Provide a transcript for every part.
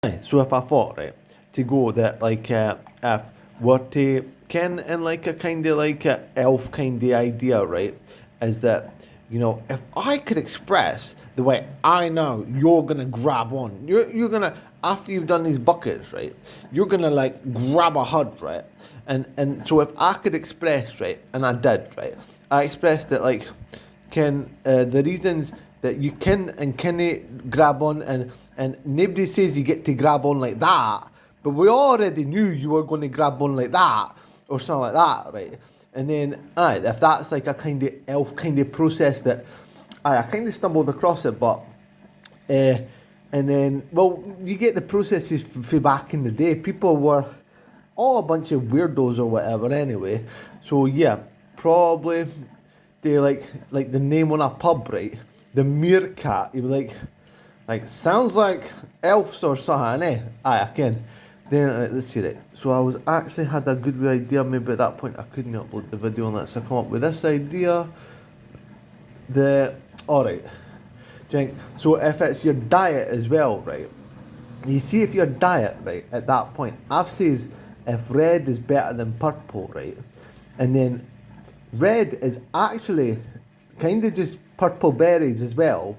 So if I thought, right, to go that like if we're to ken in like a kind of like a elf kind of idea, right, is that if I could express the way I know you're gonna grab on, you're gonna after you've done these buckets, right, you're gonna like grab a HUD, right, and so if I could express, right, and I did, right, I expressed that like can the reasons that you can and cannot grab on, and nobody says you get to grab on like that, but we already knew you were going to grab on like that or something like that, right? And then if that's like a kind of elf kind of process that I kind of stumbled across it, but uh, and then well you get the processes for back in the day. People were all a bunch of weirdos or whatever anyway. So yeah, probably they like the name on a pub, right? The Meerkat. You'd be like sounds like elves or something, eh? Aye, I can. Then let's see it. So I was actually had a good idea. Maybe at that point I couldn't upload the video unless I come up with this idea. The all right, Jink. So if it's your diet as well, right? You see if your diet, right, at that point, I've says if red is better than purple, right? And then red is actually kind of just purple berries as well,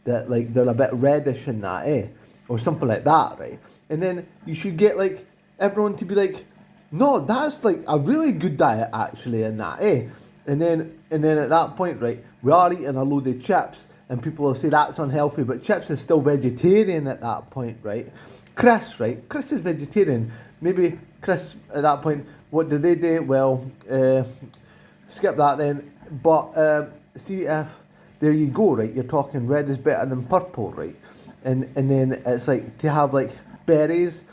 that like they're a bit reddish in that, eh? Or something like that, right? And then you should get like everyone to be like, no, that's like a really good diet actually in that, eh? And then at that point, right, we are eating a load of chips, and people will say that's unhealthy, but chips is still vegetarian at that point, right? Chris, right? Chris is vegetarian. Maybe Chris at that point, what do they do? Well, skip that then. But see if there you go, right? You're talking red is better than purple, right? And then it's like to have like berries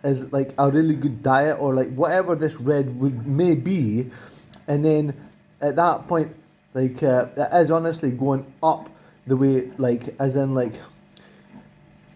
is like a really good diet, or like whatever this red would may be, and then at that point, like it is honestly going up the way, like as in like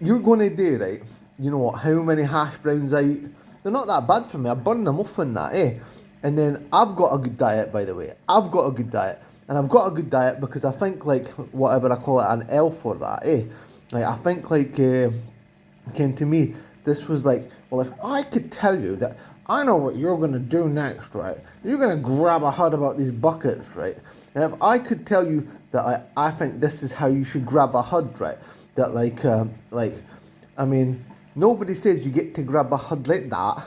you're going to do, right? You know what? How many hash browns I eat? They're not that bad for me. I burn them off in that, eh? And then I've got a good diet, by the way. I've got a good diet, and I've got a good diet because I think like whatever I call it, an elf or that, eh? Like I think like came to me. This was like, well, if I could tell you that I know what you're gonna do next, right? You're gonna grab a HUD about these buckets, right? And if I could tell you that I think this is how you should grab a HUD, right? That like, I mean, nobody says you get to grab a HUD like that,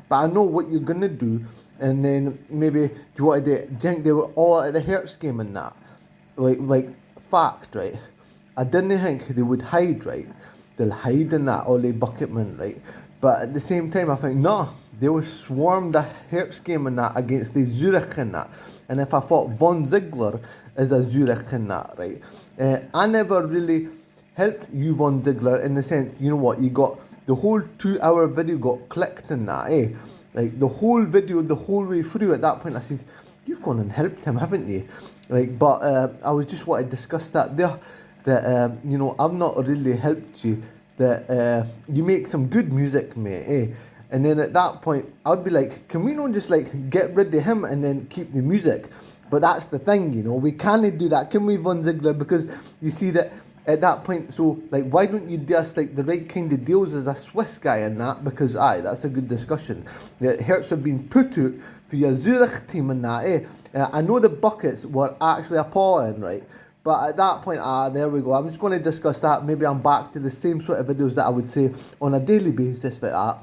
but I know what you're gonna do, and then maybe do you want to do? Do you think they were all at the Hertz game and that? Like fact, right? I didn't think they would hide, right? They'll hide in that Ollie Bucketman, right? But at the same time, I think no, they were swarmed a Hertz game in that against the Zurich in that. And if I thought Von Ziegler is a Zurich in that, right? I never really helped you, Von Ziegler, in the sense, you know what, you got the whole 2 hour video got clicked in that, eh? Like the whole video, the whole way through. At that point, I says, you've gone and helped him, haven't you? Like, but I was just want to discuss that there. That I've not really helped you. That you make some good music, mate, eh? And then at that point, I'd be like, can we not just like get rid of him and then keep the music? But that's the thing, we can't do that, can we, Von Ziegler? Because you see that at that point, so like, why don't you just like the right kind of deals as a Swiss guy in that? Because that's a good discussion. The Hertz have been put out for your Zurich team in that, eh? I know the buckets were actually appalling, right? But at that point, there we go. I'm just going to discuss that. Maybe I'm back to the same sort of videos that I would say on a daily basis like that.